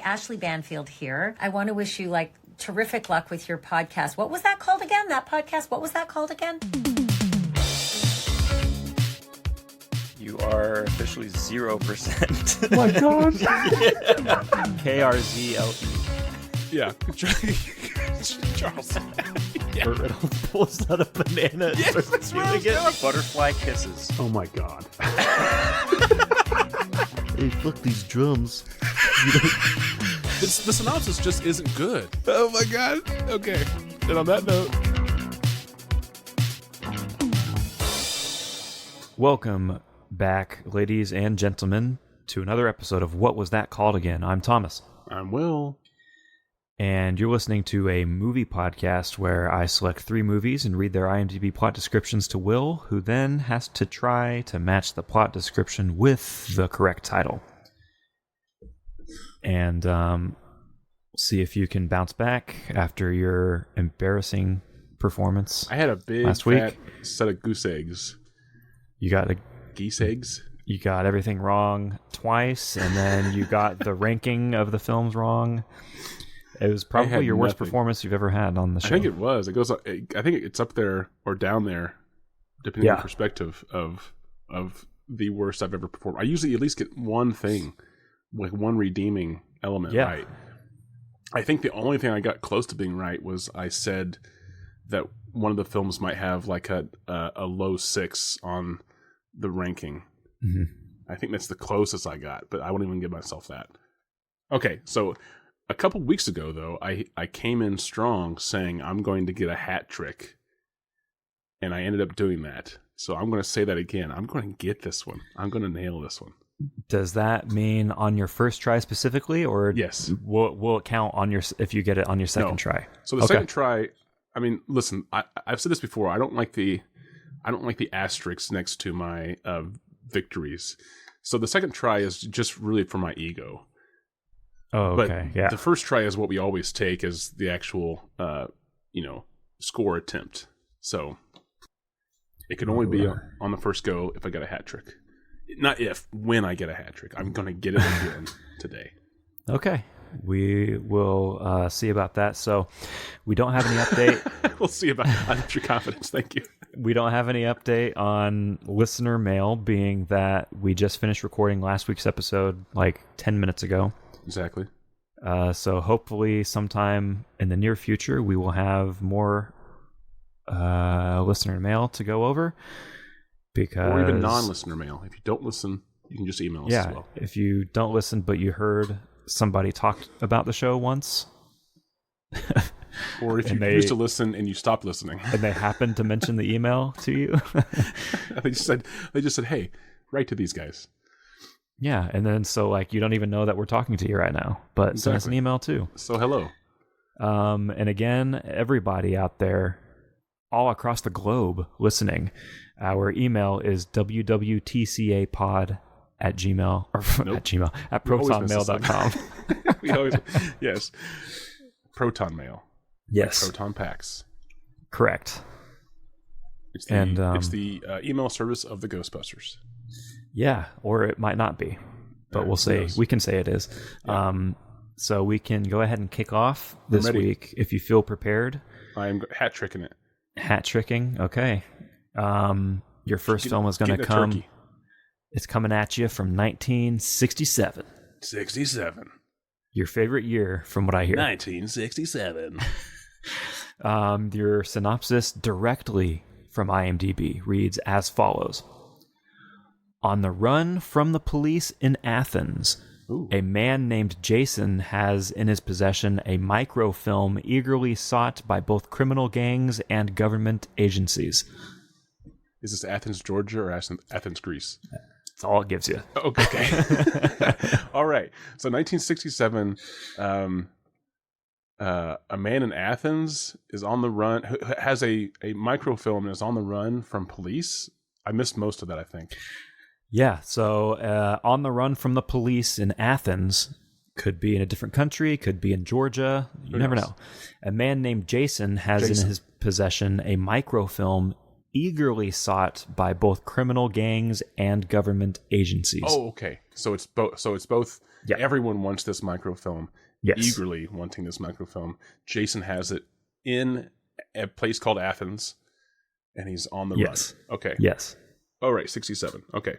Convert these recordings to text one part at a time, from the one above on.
Ashley Banfield here. I want to wish you terrific luck with your podcast. What was that called again? That podcast, what was that called again? You are officially 0%. Oh my God. KRZLE. Yeah. Charles. Yeah. Burt Reynolds pulls out a banana. Yes, that's what I was doing. Butterfly kisses. Oh my God. Hey, fuck these drums. The synopsis just isn't good. Oh my God. Okay. And on that note. Welcome back, ladies and gentlemen, to another episode of What Was That Called Again? I'm Thomas. I'm Will. And you're listening to a movie podcast where I select 3 movies and read their IMDb plot descriptions to Will, who then has to try to match the plot description with the correct title. And see if you can bounce back after your embarrassing performance. I had a big last week. Fat set of goose eggs. You got Geese eggs? You got everything wrong twice, and then you got the ranking of the films wrong. It was probably your worst performance you've ever had on the show. I think it was. It goes. I think it's up there or down there, depending on the perspective of the worst I've ever performed. I usually at least get one thing, like one redeeming element right. I think the only thing I got close to being right was I said that one of the films might have like a low 6 on the ranking. Mm-hmm. I think that's the closest I got, but I won't even give myself that. Okay, so a couple weeks ago, though, I came in strong saying I'm going to get a hat trick, and I ended up doing that. So I'm going to say that again. I'm going to get this one. I'm going to nail this one. Does that mean on your first try specifically, or yes, will it count on your if you get it on your second try? So the second try. I mean, listen, I've said this before. I don't like the asterisks next to my victories. So the second try is just really for my ego. Oh, okay. But the first try is what we always take as the actual, score attempt. So it can only be on the first go if I get a hat trick. Not if, when I get a hat trick. I'm going to get it again today. Okay. We will see about that. So we don't have any update. We'll see about your confidence. Thank you. We don't have any update on listener mail, being that we just finished recording last week's episode like 10 minutes ago. Exactly. So hopefully sometime in the near future, we will have more listener mail to go over. Or even non-listener mail. If you don't listen, you can just email us as well. If you don't listen, but you heard somebody talk about the show once. Or if you used to listen and you stopped listening. And they happened to mention the email to you. They just said, hey, write to these guys. Yeah, and then so you don't even know that we're talking to you right now, but send us an email too. So hello. And again, everybody out there, all across the globe listening, our email is wwtcapod at gmail or at protonmail.com. We always yes, Proton Mail. Yes, Proton Packs. Correct. It's the email service of the Ghostbusters. Yeah, or it might not be, but we'll say we can say it is. Yeah. So we can go ahead and kick off this week if you feel prepared. I'm hat tricking it. Hat tricking, okay. Your first film is going to come. Turkey. It's coming at you from 1967. 67. Your favorite year, from what I hear. 1967. Your synopsis directly from IMDb reads as follows. On the run from the police in Athens, a man named Jason has in his possession a microfilm eagerly sought by both criminal gangs and government agencies. Is this Athens, Georgia, or Athens, Greece? That's all it gives you. Okay. All right. So 1967, a man in Athens is on the run, has a microfilm and is on the run from police. I missed most of that, I think. Yeah, so on the run from the police in Athens, could be in a different country, could be in Georgia, you never know. A man named Jason has in his possession a microfilm eagerly sought by both criminal gangs and government agencies. Oh, okay. So it's both Yeah. Everyone wants this microfilm. Yes. Eagerly wanting this microfilm. Jason has it in a place called Athens, and he's on the run. Okay. Yes. All right, 67. Okay.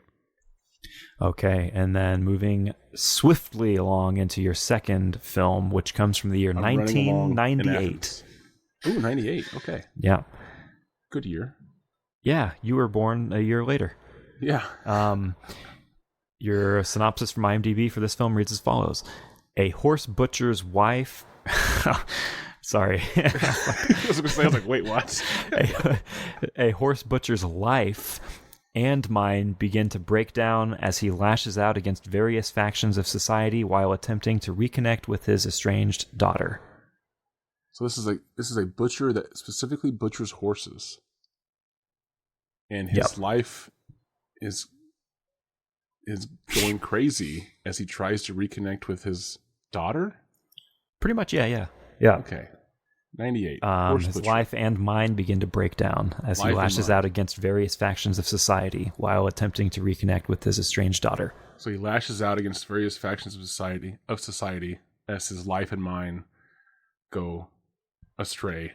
Okay, and then moving swiftly along into your second film, which comes from the year 1998. Ooh, 98. Okay. Yeah. Good year. Yeah, you were born a year later. Yeah. Your synopsis from IMDb for this film reads as follows. A horse butcher's wife... Sorry. I was like, wait, what? A horse butcher's life and mind begin to break down as he lashes out against various factions of society while attempting to reconnect with his estranged daughter. So this is a butcher that specifically butchers horses. And his life is going crazy as he tries to reconnect with his daughter? Pretty much, yeah. Okay. 98. His life and mind begin to break down as he lashes out against various factions of society while attempting to reconnect with his estranged daughter. So he lashes out against various factions of society as his life and mind go astray.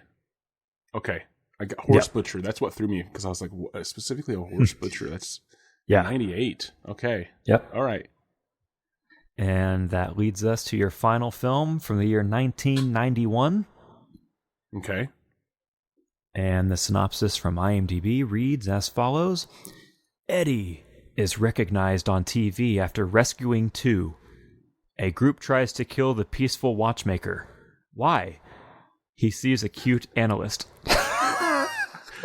Okay. I got horse butcher. That's what threw me, because I was like, specifically a horse butcher. That's 98. Okay. Yep. All right. And that leads us to your final film from the year 1991. Okay. And the synopsis from IMDb reads as follows. Eddie is recognized on TV after rescuing two. A group tries to kill the peaceful watchmaker. Why? He sees a cute analyst.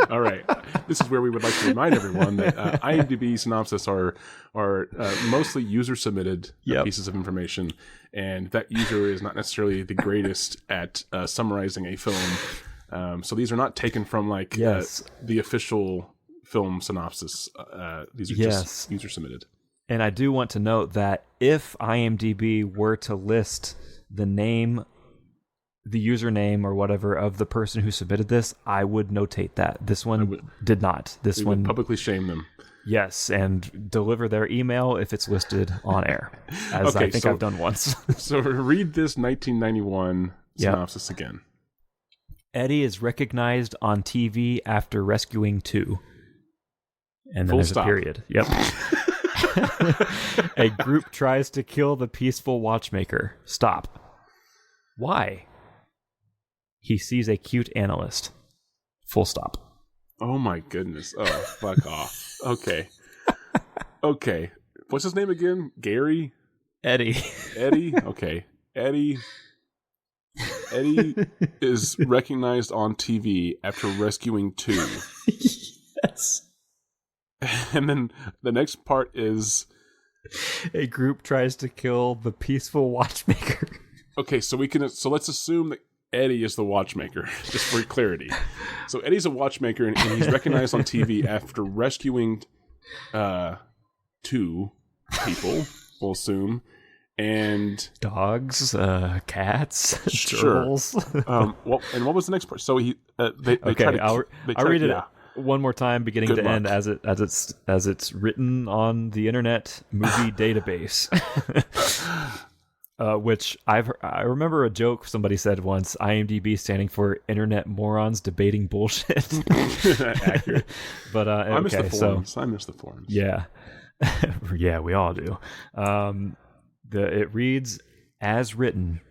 All right. This is where we would like to remind everyone that IMDb synopsis are mostly user-submitted pieces of information, and that user is not necessarily the greatest at summarizing a film. So these are not taken from the official film synopsis. These are just user-submitted. And I do want to note that if IMDb were to list the name, the username or whatever of the person who submitted this, I would notate that. This one did not. This one would publicly shame them. Yes, and deliver their email if it's listed on air, as I think I've done once. So read this 1991 synopsis again. Eddie is recognized on TV after rescuing two. And then there's a period. Yep. A group tries to kill the peaceful watchmaker. Stop. Why? He sees a cute analyst. Full stop. Oh my goodness. Oh, fuck off. Okay. What's his name again? Gary? Eddie. Okay. Eddie is recognized on TV after rescuing two. Yes. And then the next part is... A group tries to kill the peaceful watchmaker. Okay, so let's assume that Eddie is the watchmaker, just for clarity. So Eddie's a watchmaker, and he's recognized on TV after rescuing two people, we'll assume, and dogs, cats, gerbils. And what was the next part? So I'll read it one more time, beginning to end, as it's written on the Internet Movie Database. Which I remember a joke somebody said once, IMDb standing for Internet Morons Debating Bullshit. Accurate. But I miss the forums. I miss the forums. Yeah. Yeah, we all do. It reads as written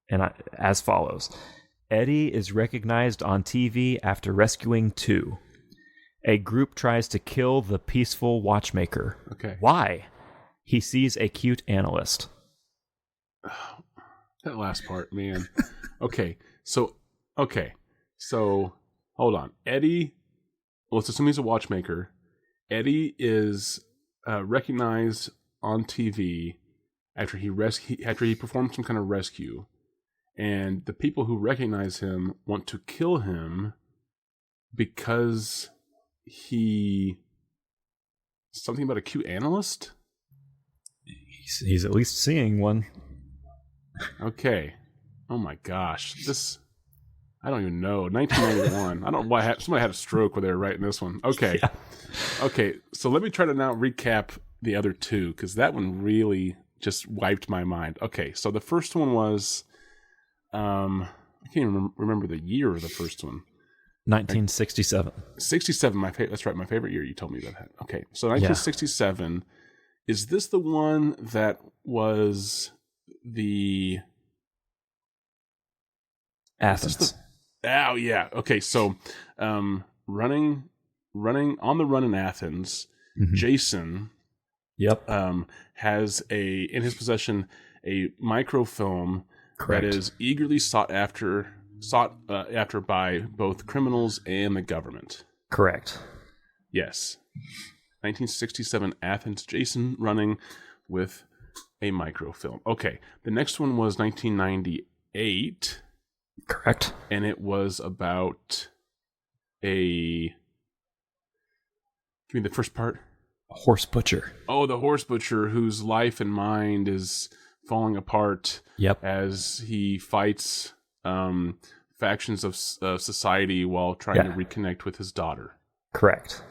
and as follows. Eddie is recognized on TV after rescuing two. A group tries to kill the peaceful watchmaker. Okay. Why? He sees a cute analyst. That last part, man. Okay, so hold on. Eddie, let's assume he's a watchmaker. Eddie is recognized on TV after he performed some kind of rescue, and the people who recognize him want to kill him because something about a cute analyst. He's at least seeing one. Okay. Oh my gosh. I don't even know. 1991. I don't know why somebody had a stroke when they were writing this one. Okay. Yeah. Okay. So let me try to now recap the other two, because that one really just wiped my mind. Okay, so the first one was, I can't even remember the year of the first one. 1967. 67, that's right, my favorite year. You told me about that. Okay, so 1967, is this the one that was the... Athens. Oh, yeah. Okay, so running on the run in Athens, Jason has in his possession a microfilm that is eagerly sought after by both criminals and the government. Correct. Yes. 1967 Athens, Jason running with a microfilm. Okay, the next one was 1998. Correct. And it was about give me the first part. A horse butcher. Oh, the horse butcher whose life and mind is falling apart as he fights factions of society while trying to reconnect with his daughter. Correct.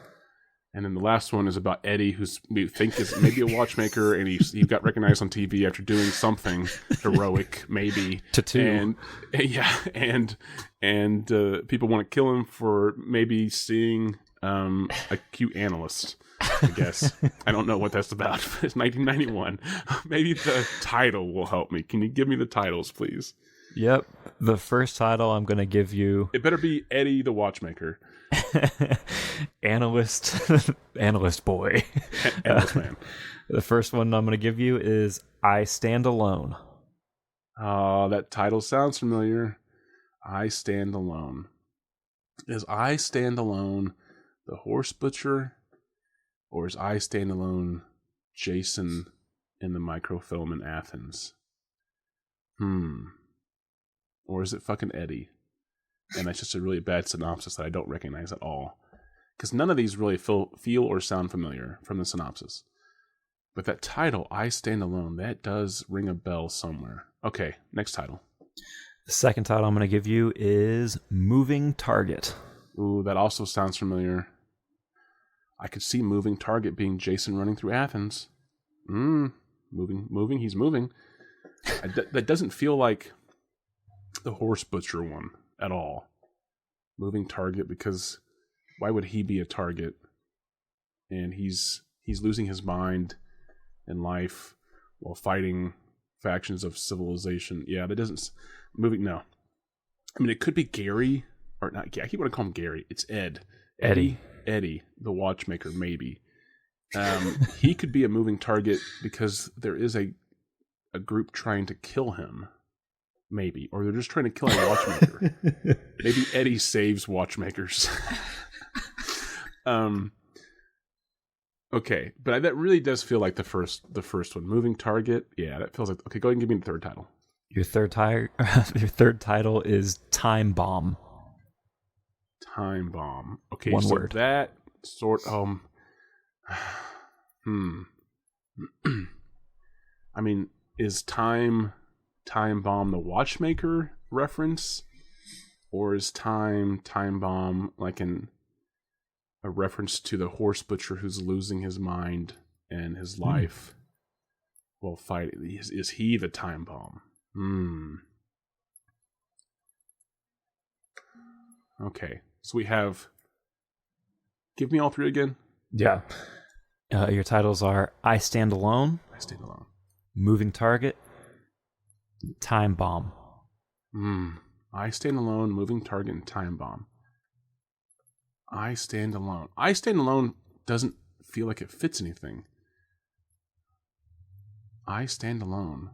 And then the last one is about Eddie, who's we think is maybe a watchmaker, and he got recognized on TV after doing something heroic, maybe. Tattoo. And people want to kill him for maybe seeing a cute analyst, I guess. I don't know what that's about. It's 1991. Maybe the title will help me. Can you give me the titles, please? Yep. The first title I'm going to give you... It better be Eddie the Watchmaker. Analyst boy. Analyst man. The first one I'm going to give you is I Stand Alone. Oh, that title sounds familiar. I Stand Alone. Is I Stand Alone the horse butcher? Or is I Stand Alone Jason in the microfilm in Athens? Or is it fucking Eddie? And that's just a really bad synopsis that I don't recognize at all. Because none of these really feel or sound familiar from the synopsis. But that title, I Stand Alone, that does ring a bell somewhere. Okay, next title. The second title I'm going to give you is Moving Target. Ooh, that also sounds familiar. I could see Moving Target being Jason running through Athens. Moving, he's moving. That doesn't feel like the horse butcher one at all. Moving target, because why would he be a target? And he's losing his mind and life while fighting factions of civilization. Yeah, that doesn't... No. I mean, it could be Gary, or not. I keep want to call him Gary. It's Ed. Eddie, the watchmaker, maybe. He could be a moving target because there is a group trying to kill him. Maybe. Or they're just trying to kill a watchmaker. Maybe Eddie saves watchmakers. Okay, but that really does feel like the first one. Moving target. Yeah, that feels like... Okay, go ahead and give me the third title. Your third title is Time Bomb. Time Bomb. Okay, one so word. That sort I mean, is Time Bomb the watchmaker reference, or is Time Bomb like a reference to the horse butcher who's losing his mind and his life while fighting? Is he the Time Bomb? Okay, so we have... Give me all three again. Yeah. Your titles are I Stand Alone. I Stand Alone. Moving Target. Time Bomb. I Stand Alone, Moving Target, and Time Bomb. I Stand Alone. I Stand Alone doesn't feel like it fits anything. I Stand Alone,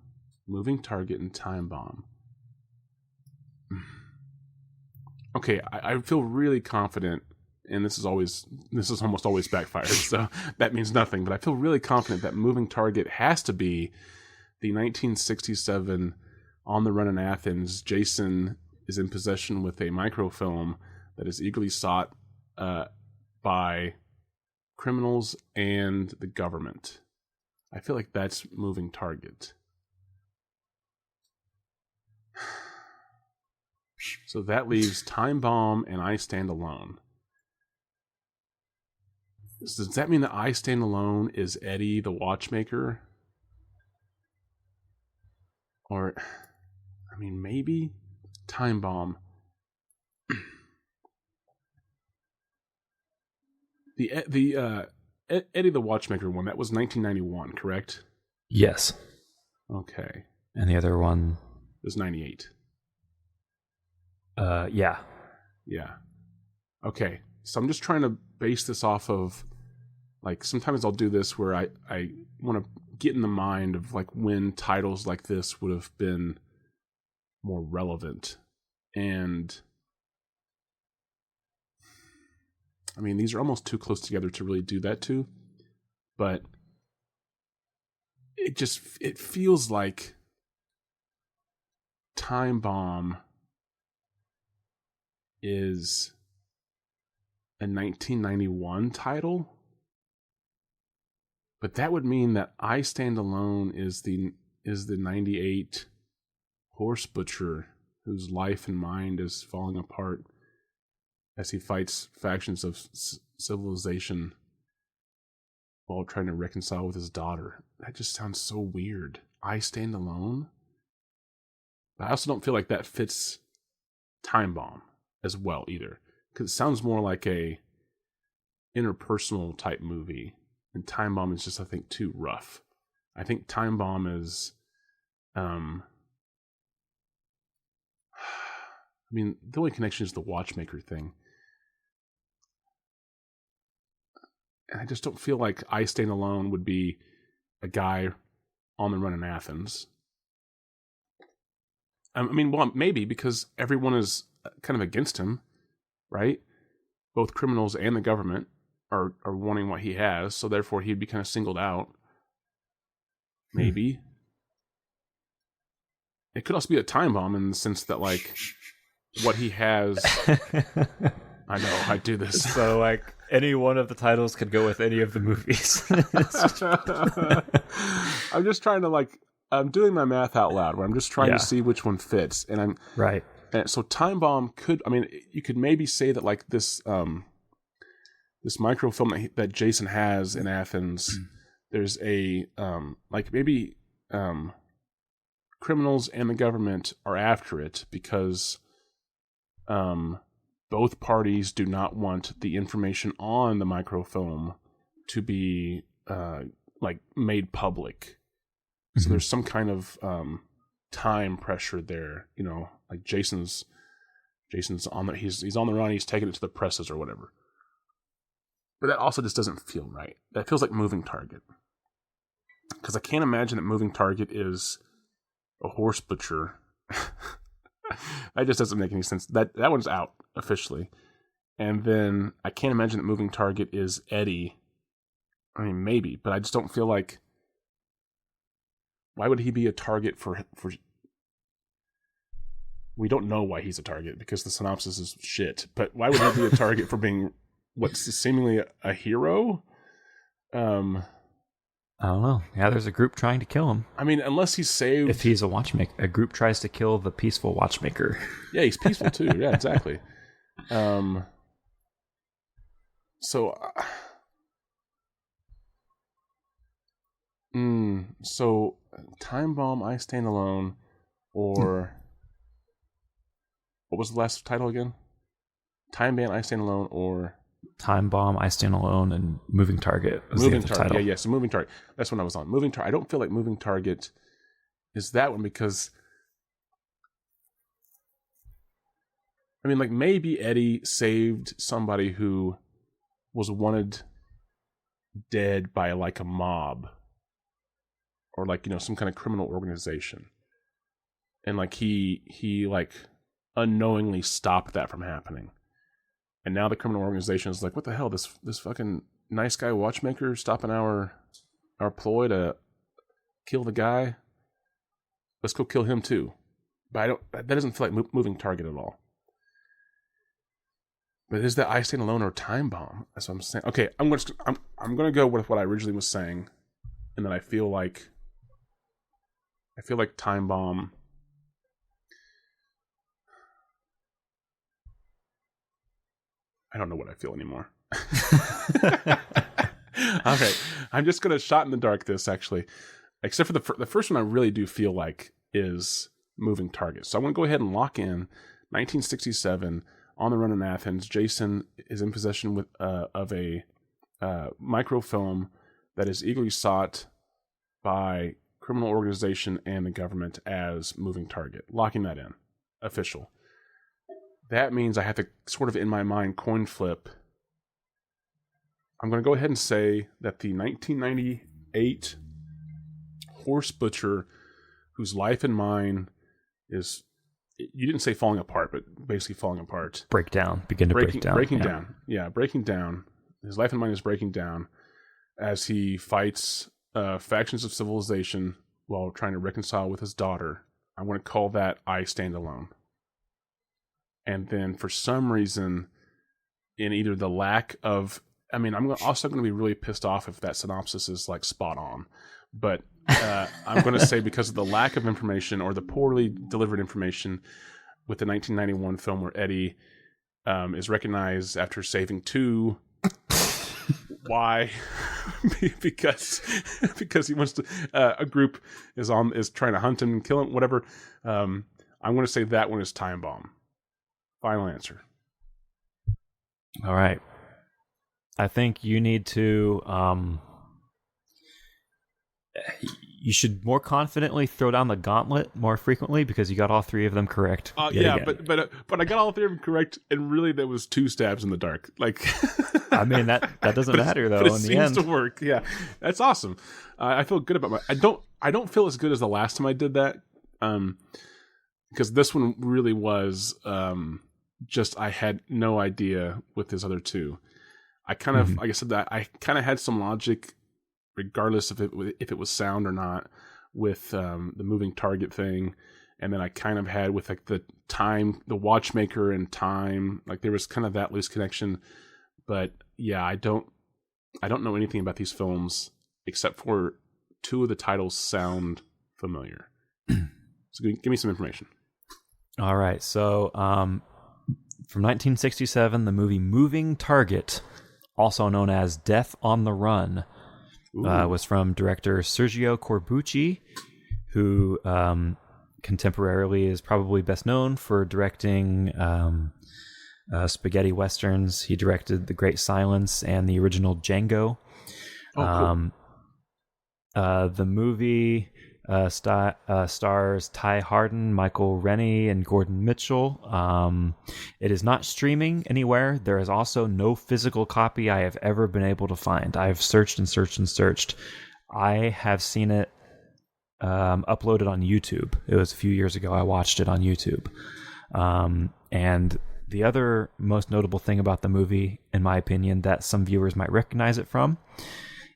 Moving Target, and Time Bomb. Okay, I feel really confident, and this is almost always backfired, so that means nothing, but I feel really confident that Moving Target has to be the 1967 On the Run in Athens. Jason is in possession with a microfilm that is eagerly sought by criminals and the government. I feel like that's Moving Target. So that leaves Time Bomb and I Stand Alone. Does that mean that I Stand Alone is Eddie the watchmaker? Or, I mean, maybe Time Bomb. the Eddie the Watchmaker one, that was 1991, correct? Yes. Okay. And the other one was 98. Yeah. Yeah. Okay. So I'm just trying to base this off of, like, sometimes I'll do this where I want to get in the mind of, like, when titles like this would have been more relevant. And I mean, these are almost too close together to really do that to, but it feels like Time Bomb is a 1991 title, but that would mean that I Stand Alone is the 98 horse butcher whose life and mind is falling apart as he fights factions of civilization while trying to reconcile with his daughter. That just sounds so weird. I Stand Alone? But I also don't feel like that fits Time Bomb as well either, because it sounds more like a interpersonal type movie, and Time Bomb is just, I think, too rough. I think Time Bomb is I mean, the only connection is the watchmaker thing. And I just don't feel like I Stand Alone would be a guy on the run in Athens. I mean, well, maybe because everyone is kind of against him, right? Both criminals and the government are wanting what he has, so therefore he'd be kind of singled out. Maybe. It could also be a time bomb in the sense that, like, what he has... I know, I do this. So, like, any one of the titles could go with any of the movies. I'm just trying to, like, I'm doing my math out loud, where I'm just trying to see which one fits. And I'm... Right. And so Time Bomb could... I mean, you could maybe say that, like, this microfilm that Jason has in Athens, there's a... like, maybe criminals and the government are after it because... both parties do not want the information on the microfilm to be like made public. Mm-hmm. So there's some kind of time pressure there, you know, like Jason's on the he's on the run, he's taking it to the presses or whatever. But that also just doesn't feel right. That feels like Moving Target. Because I can't imagine that Moving Target is a horse butcher. That just doesn't make any sense. That one's out officially. And then I can't imagine that Moving Target is Eddie. I mean, maybe, but I just don't feel like... Why would he be a target for... We don't know why he's a target because the synopsis is shit. But why would he be a target for being what's seemingly a hero? I don't know. Yeah, there's a group trying to kill him. I mean, unless he's saved... If he's a watchmaker. A group tries to kill the peaceful watchmaker. Yeah, he's peaceful too. Yeah, exactly. So Time Bomb, I Stand Alone, or... What was the last title again? Time Bomb, I Stand Alone, or... Time Bomb, I Stand Alone, and Moving Target. Moving Target, yeah. So Moving Target. That's what I was on. Moving Target. I don't feel like Moving Target is that one because... I mean, like, maybe Eddie saved somebody who was wanted dead by, like, a mob. Or, like, you know, some kind of criminal organization. And, like, he like, unknowingly stopped that from happening. And now the criminal organization is like, what the hell? This fucking nice guy watchmaker stopping our ploy to kill the guy? Let's go kill him too. But that doesn't feel like Moving Target at all. But is that I Stand Alone or Time Bomb? That's what I'm saying. Okay, I'm gonna go with what I originally was saying, and then I feel like Time Bomb. I don't know what I feel anymore. Okay, I'm just gonna shot in the dark this actually, except for the first one. I really do feel like is moving target. So I want to go ahead and lock in 1967, On the Run in Athens. Jason is in possession of a microfilm that is eagerly sought by criminal organization and the government as moving target. Locking that in. Official. That means I have to sort of, in my mind, coin flip. I'm going to go ahead and say that the 1998 horse butcher whose life and mine is, you didn't say falling apart, but basically falling apart. Break down. Begin to break down. Breaking down. Yeah, breaking down. His life and mine is breaking down as he fights factions of civilization while trying to reconcile with his daughter. I want to call that I Stand Alone. And then for some reason, in either the lack of, I'm also going to be really pissed off if that synopsis is like spot on. But I'm going to say because of the lack of information or the poorly delivered information with the 1991 film where Eddie is recognized after saving two. Why? because he wants to. A group is trying to hunt him and kill him. Whatever. I'm going to say that one is Time Bomb. Final answer. All right. I think you need to. You should more confidently throw down the gauntlet more frequently because you got all three of them correct. Yeah, again. but I got all three of them correct, and really there was two stabs in the dark. Like, I mean that doesn't matter though. But it in seems the end, to work. Yeah, that's awesome. I feel good about my. I don't feel as good as the last time I did that. Because this one really was just I had no idea with his other two. I kind of, like I said, that I kind of had some logic, regardless if it was sound or not, with the moving target thing, and then I kind of had with like the watchmaker and time, like there was kind of that loose connection. But yeah, I don't know anything about these films except for two of the titles sound familiar. So give me some information. All right, so from 1967, the movie Moving Target, also known as Death on the Run, was from director Sergio Corbucci, who contemporarily is probably best known for directing spaghetti westerns. He directed The Great Silence and the original Django. Cool. The movie stars Ty Hardin, Michael Rennie, and Gordon Mitchell. It is not streaming anywhere. There is also no physical copy I have ever been able to find. I have searched and searched and searched. I have seen it uploaded on YouTube. It was a few years ago. I watched it on YouTube. And the other most notable thing about the movie, in my opinion, that some viewers might recognize it from,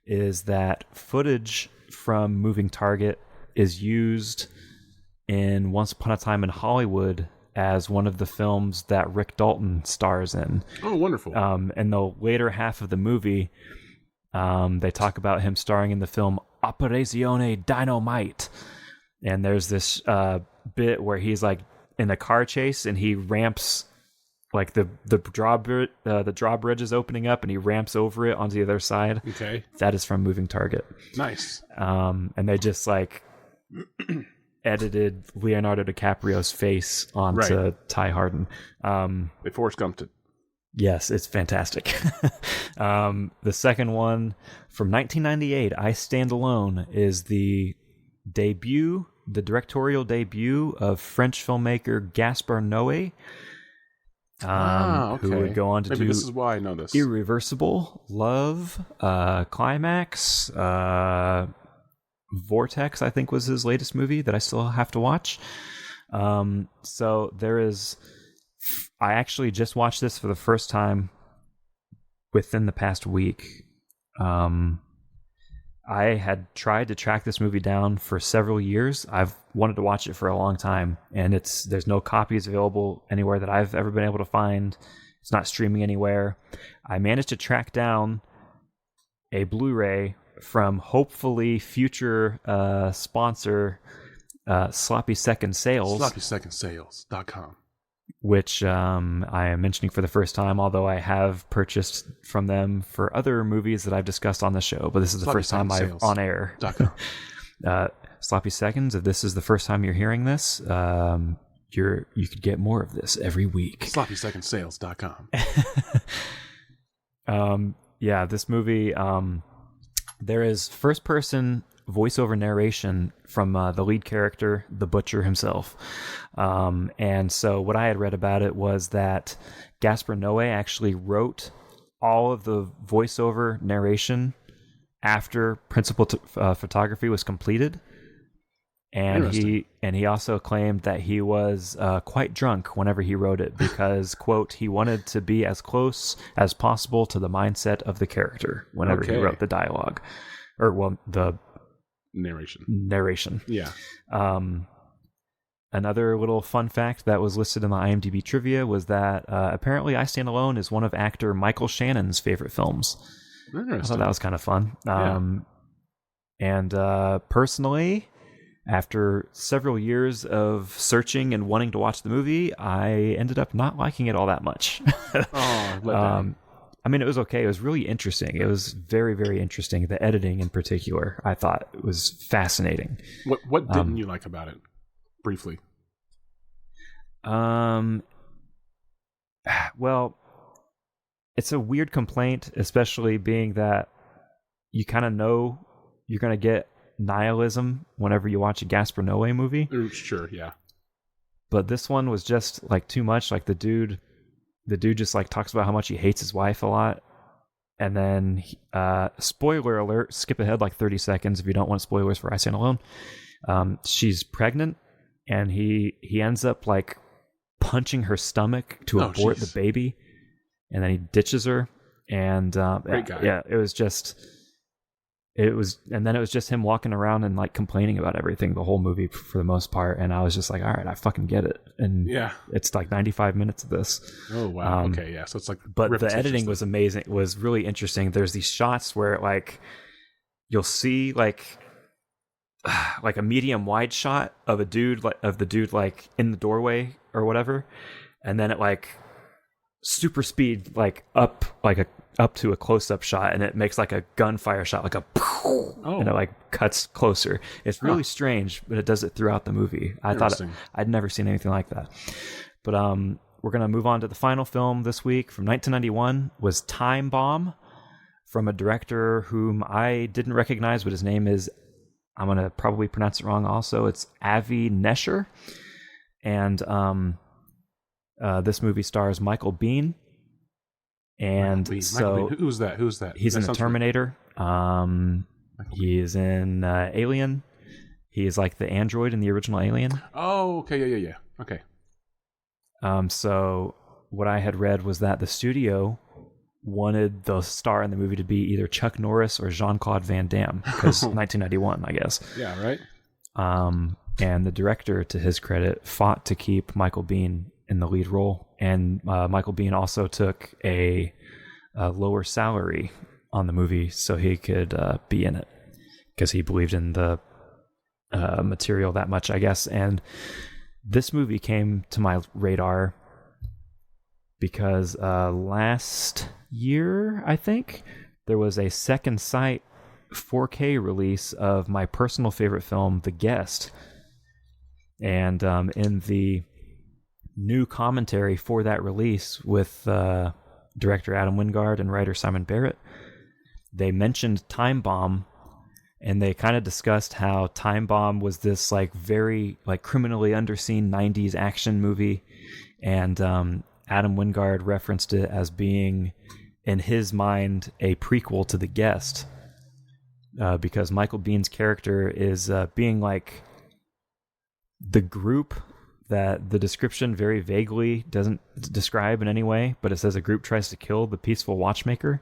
is that footage from Moving Target is used in Once Upon a Time in Hollywood as one of the films that Rick Dalton stars in. Oh, wonderful. In the later half of the movie, they talk about him starring in the film Operazione Dynamite. And there's this bit where he's like in a car chase and he ramps, like the drawbridge is opening up and he ramps over it onto the other side. Okay. That is from Moving Target. Nice. And they just like edited Leonardo DiCaprio's face onto Ty Hardin. They Forrest Gumped it. Yes, it's fantastic. The second one from 1998, I Stand Alone, is the directorial debut of French filmmaker Gaspar Noé. Okay. Who would go on to Maybe do this is why I know this. Irreversible, Love, Climax, Vortex, I think was his latest movie that I still have to watch. So there is... I actually just watched this for the first time within the past week. I had tried to track this movie down for several years. I've wanted to watch it for a long time, and there's no copies available anywhere that I've ever been able to find. It's not streaming anywhere. I managed to track down a Blu-ray from hopefully future sponsor Sloppy Second Sales. SloppySecondSales.com. Which I am mentioning for the first time, although I have purchased from them for other movies that I've discussed on the show. But this is the first time I'm on air. Sloppy Seconds, if this is the first time you're hearing this, you could get more of this every week. SloppySecondSales.com. Yeah, this movie, there is first-person voiceover narration from the lead character, the Butcher himself. And so what I had read about it was that Gaspar Noé actually wrote all of the voiceover narration after principal photography was completed. And he also claimed that he was quite drunk whenever he wrote it because, quote, he wanted to be as close as possible to the mindset of the character whenever he wrote the dialogue. Or, well, the narration. Yeah. Another little fun fact that was listed in the IMDb trivia was that apparently I Stand Alone is one of actor Michael Shannon's favorite films. Interesting. I thought that was kind of fun. Yeah. And personally, after several years of searching and wanting to watch the movie, I ended up not liking it all that much. I mean, it was okay. It was really interesting. It was very, very interesting. The editing in particular, I thought was fascinating. What didn't you like about it? Briefly. Well, it's a weird complaint, especially being that you kind of know you're going to get nihilism whenever you watch a Gaspar Noé movie. Sure, yeah. But this one was just like too much. Like the dude just like talks about how much he hates his wife a lot. And then, spoiler alert, skip ahead like 30 seconds if you don't want spoilers for I Stand Alone. She's pregnant and he ends up like punching her stomach to abort the baby. And then he ditches her. And Great guy. Yeah, it was just him walking around and like complaining about everything the whole movie for the most part. And I was just like, all right, I fucking get it. And yeah, it's like 95 minutes of this. Oh wow. Okay, yeah. So it's like, but the editing was amazing. It was really interesting. There's these shots where like you'll see like a medium wide shot of the dude like in the doorway or whatever, and then it like super speed like up to a close-up shot, and it makes like a gunfire shot, like a and it like cuts closer. It's really strange, but it does it throughout the movie. I thought I'd never seen anything like that. But we're gonna move on to the final film this week from 1991 was Time Bomb, from a director whom I didn't recognize, but his name is, I'm gonna probably pronounce it wrong also, it's Avi Nesher. And this movie stars Michael Biehn. And so who's that? He's in the Terminator. He is in Alien. He is like the android in the original Alien. Oh, okay, yeah. Okay. So what I had read was that the studio wanted the star in the movie to be either Chuck Norris or Jean-Claude Van Damme, because 1991, I guess. Yeah, right. And the director, to his credit, fought to keep Michael Biehn in the lead role, and Michael Biehn also took a lower salary on the movie so he could be in it, because he believed in the material that much, I guess. And this movie came to my radar because last year, I think, there was a Second Sight 4K release of my personal favorite film, The Guest. And in the new commentary for that release with director Adam Wingard and writer Simon Barrett, they mentioned Time Bomb, and they kind of discussed how Time Bomb was this like very like criminally underseen 90s action movie, and Adam Wingard referenced it as being, in his mind, a prequel to The Guest, because Michael Bihn's character is being like the group that the description very vaguely doesn't describe in any way, but it says a group tries to kill the peaceful watchmaker.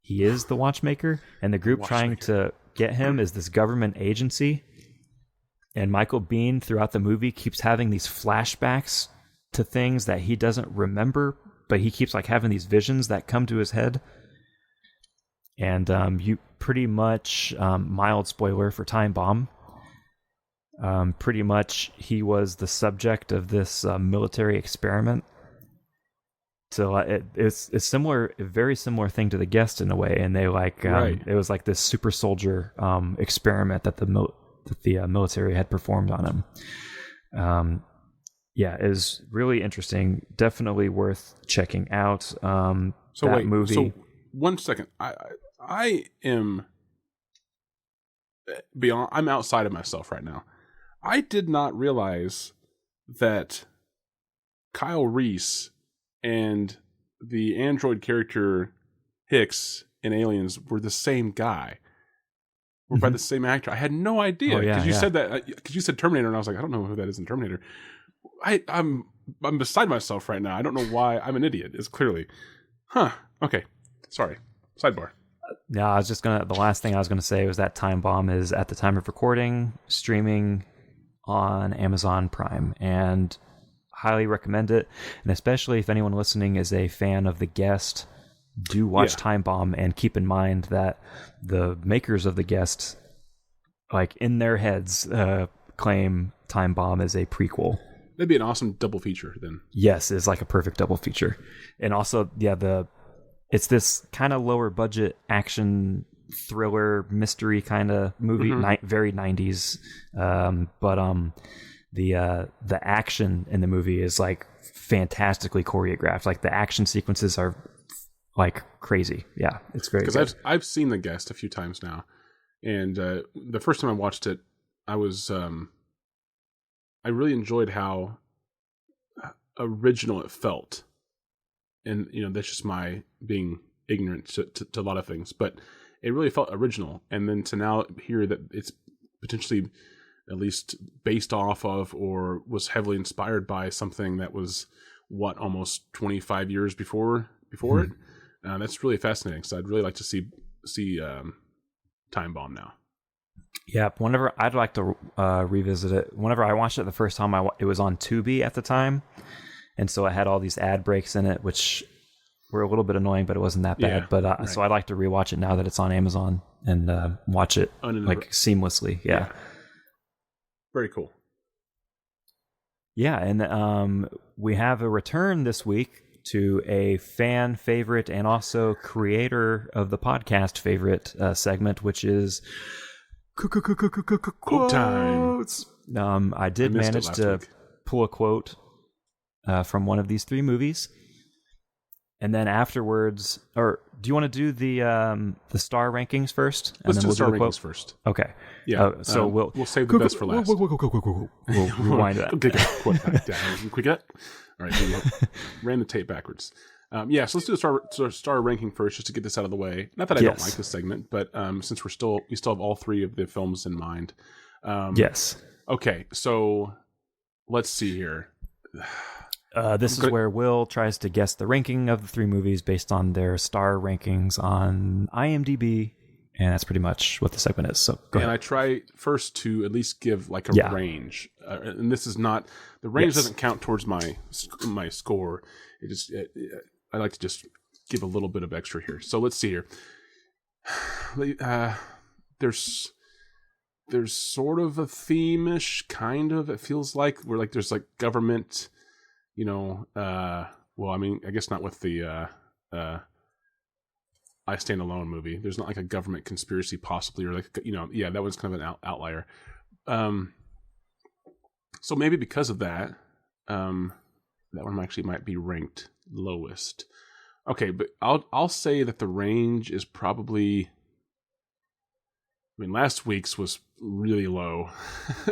He is the watchmaker, and the group trying to get him is this government agency. And Michael Biehn, throughout the movie, keeps having these flashbacks to things that he doesn't remember, but he keeps like having these visions that come to his head. And you pretty much, mild spoiler for Time Bomb, pretty much he was the subject of this military experiment. So it's similar, a very similar thing to The Guest in a way, and they like it was like this super soldier experiment that the that the military had performed on him. Yeah, is really interesting. Definitely worth checking out. That movie. So 1 second. I am beyond. I'm outside of myself right now. I did not realize that Kyle Reese and the android character Hicks in Aliens were the same guy. Were by the same actor. I had no idea because you said that because you said Terminator, and I was like, I don't know who that is in Terminator. I'm beside myself right now. I don't know why. I'm an idiot. It's clearly, okay. Sorry. Sidebar. Yeah, I was just the last thing I was gonna say was that Time Bomb is at the time of recording streaming on Amazon Prime, and highly recommend it. And especially if anyone listening is a fan of The Guest, do watch Time Bomb, and keep in mind that the makers of The Guest, like in their heads, claim Time Bomb is a prequel. That'd be an awesome double feature then. Yes, it's like a perfect double feature. And also, it's this kind of lower budget action thriller mystery kind of movie, very 90s. But the action in the movie is like fantastically choreographed. Like the action sequences are like crazy. Yeah, it's very good. Because I've seen The Guest a few times now, and the first time I watched it, I was I really enjoyed how original it felt, and that's just my being ignorant to a lot of things, but it really felt original. And then to now hear that it's potentially at least based off of or was heavily inspired by something that was almost 25 years before it. That's really fascinating. So I'd really like to see Time Bomb now. Yeah, whenever I'd like to revisit it. Whenever I watched it the first time, it was on Tubi at the time, and so it had all these ad breaks in it, which were a little bit annoying, but it wasn't that bad. But so I'd like to rewatch it now that it's on Amazon and watch it like seamlessly. Yeah, very cool. Yeah, and we have a return this week to a fan favorite and also creator of the podcast favorite segment, which is quote time. I did manage to pull a quote from one of these three movies, and then afterwards, or do you want to do the star rankings first? Let's do the star rankings first. Okay. Yeah. So we'll save the best for last. We'll rewind that. Quick. All right. We ran the tape backwards. So let's do the star ranking first, just to get this out of the way. Not that I don't like this segment, but since we still have all three of the films in mind. Yes. Okay, so let's see here. This is where Will tries to guess the ranking of the three movies based on their star rankings on IMDb, and that's pretty much what the segment is. So go ahead. And I try first to at least give like a range, and this is not the range doesn't count towards my score. It just I like to just give a little bit of extra here. So let's see here. There's sort of a theme-ish, kind of. It feels like we're like there's like government. Well, I mean, I guess not with the I Stand Alone movie. There's not like a government conspiracy possibly, or like, that was kind of an outlier. So maybe because of that, that one actually might be ranked lowest. Okay, but I'll say that the range is probably, I mean, last week's was really low,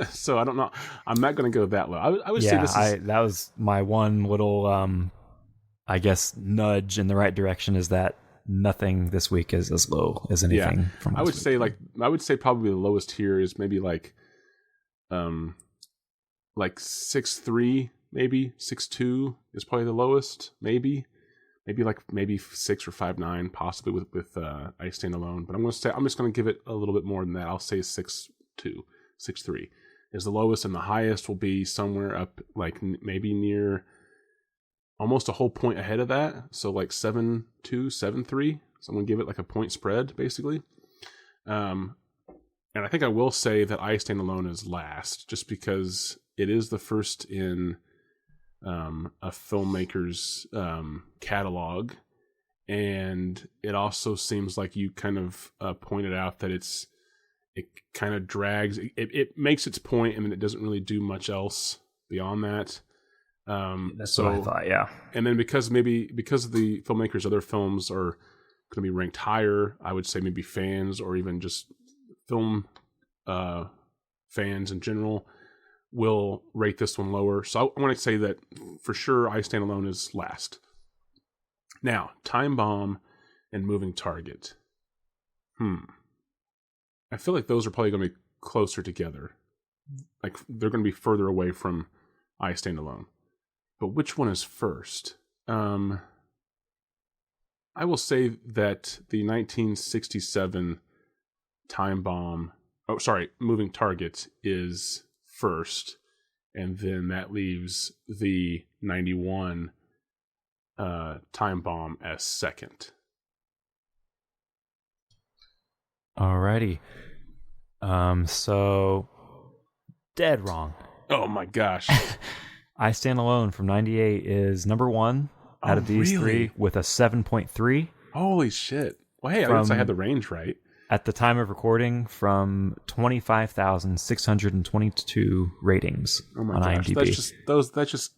so I don't know. I'm not going to go that low. I would say this is... that was my one little, I guess, nudge in the right direction, is that nothing this week is as low as anything from last I would week. I would say probably the lowest here is maybe like 6.3, maybe 6.2 is probably the lowest, maybe 6 or 5.9 possibly with I Stand Alone. But I'm just gonna give it a little bit more than that. I'll say 6.2, 6.3 is the lowest, and the highest will be somewhere up like maybe near almost a whole point ahead of that. So like 7.2, 7.3. So I'm gonna give it like a point spread basically. And I think I will say that I Stand Alone is last, just because it is the first in a filmmaker's catalog, and it also seems like you kind of pointed out that it kind of drags. It makes its point, and then it doesn't really do much else beyond that. That's what I thought, yeah. And then because the filmmaker's other films are going to be ranked higher, I would say maybe fans or even just film fans in general will rate this one lower. So I want to say that for sure I Stand Alone is last. Now, Time Bomb and Moving Target. I feel like those are probably going to be closer together. Like they're going to be further away from I Stand Alone. But which one is first? I will say that the 1967 Moving Target is first, and then that leaves the 91 Time Bomb as second. Alrighty. So dead wrong. Oh my gosh. I Stand Alone from 98 is number one out of these three with a 7.3. Holy shit. Well, hey, I guess I had the range right. At the time of recording, from 25,622 ratings on IMDb. That's just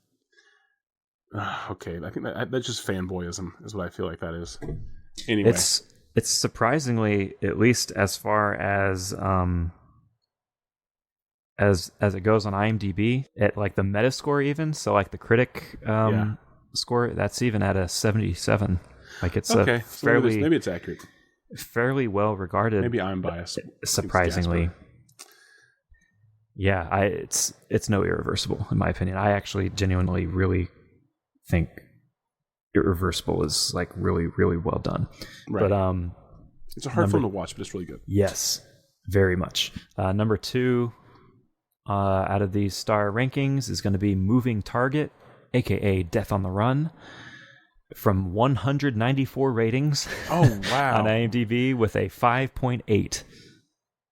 okay. I think that's just fanboyism is what I feel like that is. Anyway. It's surprisingly, at least as far as it goes on IMDb, at like the Metascore even, so like the critic score, that's even at a 77. Like it's okay. a fairly maybe it's accurate. Fairly well regarded. Maybe I'm biased. Surprisingly. Yeah, it's no Irreversible in my opinion. I actually genuinely really think Irreversible is like really, really well done. Right. But it's a hard film to watch, but it's really good. Yes, very much. Number two out of these star rankings is going to be Moving Target, aka Death on the Run, from 194 ratings. Oh wow! On IMDb with a 5.8.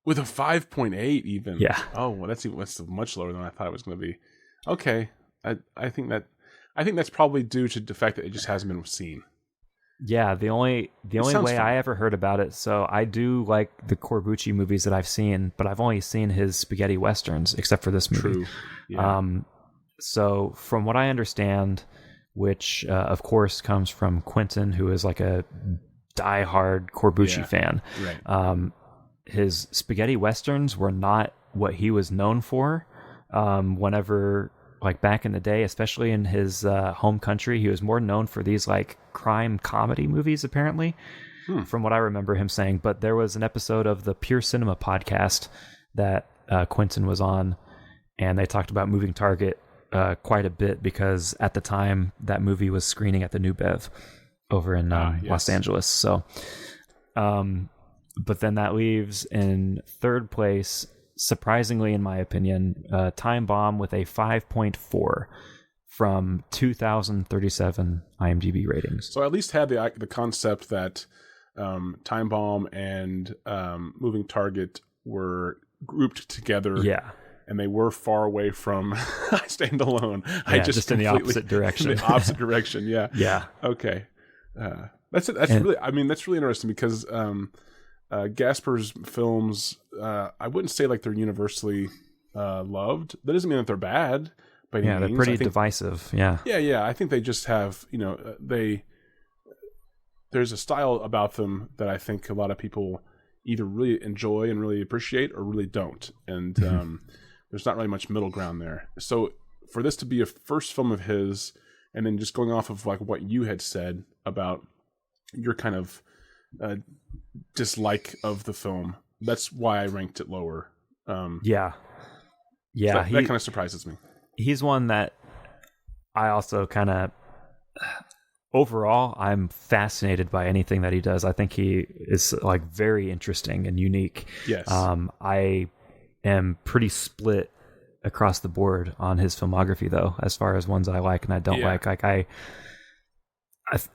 With a 5.8 even. Yeah. Oh well, that's much lower than I thought it was going to be. Okay, I think that's probably due to the fact that it just hasn't been seen. Yeah, the only way fun. I ever heard about it. So I do like the Corbucci movies that I've seen, but I've only seen his spaghetti westerns, except for this movie. True. Yeah. So from what I understand, which of course comes from Quentin, who is like a diehard Corbucci fan. Right. His spaghetti westerns were not what he was known for. Whenever, like back in the day, especially in his home country, he was more known for these like crime comedy movies, apparently, from what I remember him saying. But there was an episode of the Pure Cinema podcast that Quentin was on, and they talked about Moving Target quite a bit because at the time that movie was screening at the New Bev over in Los Angeles. So, but then that leaves in third place, surprisingly in my opinion, Time Bomb with a 5.4 from 2,037 IMDb ratings. So I at least had the concept that Time Bomb and Moving Target were grouped together. Yeah. And they were far away from I Stand Alone. Yeah, I just in the opposite direction. In the opposite direction, yeah. Yeah. Okay. That's really interesting because Gaspar's films, I wouldn't say like they're universally loved. That doesn't mean that they're bad. Yeah, they're pretty divisive. Yeah. Yeah. I think they just have, there's a style about them that I think a lot of people either really enjoy and really appreciate or really don't. And there's not really much middle ground there. So for this to be a first film of his, and then just going off of like what you had said about your kind of dislike of the film, that's why I ranked it lower. Yeah. So that kind of surprises me. He's one that I also kind of overall I'm fascinated by anything that he does. I think he is like very interesting and unique. Yes. I am pretty split across the board on his filmography though, as far as ones I like and I don't like. Like I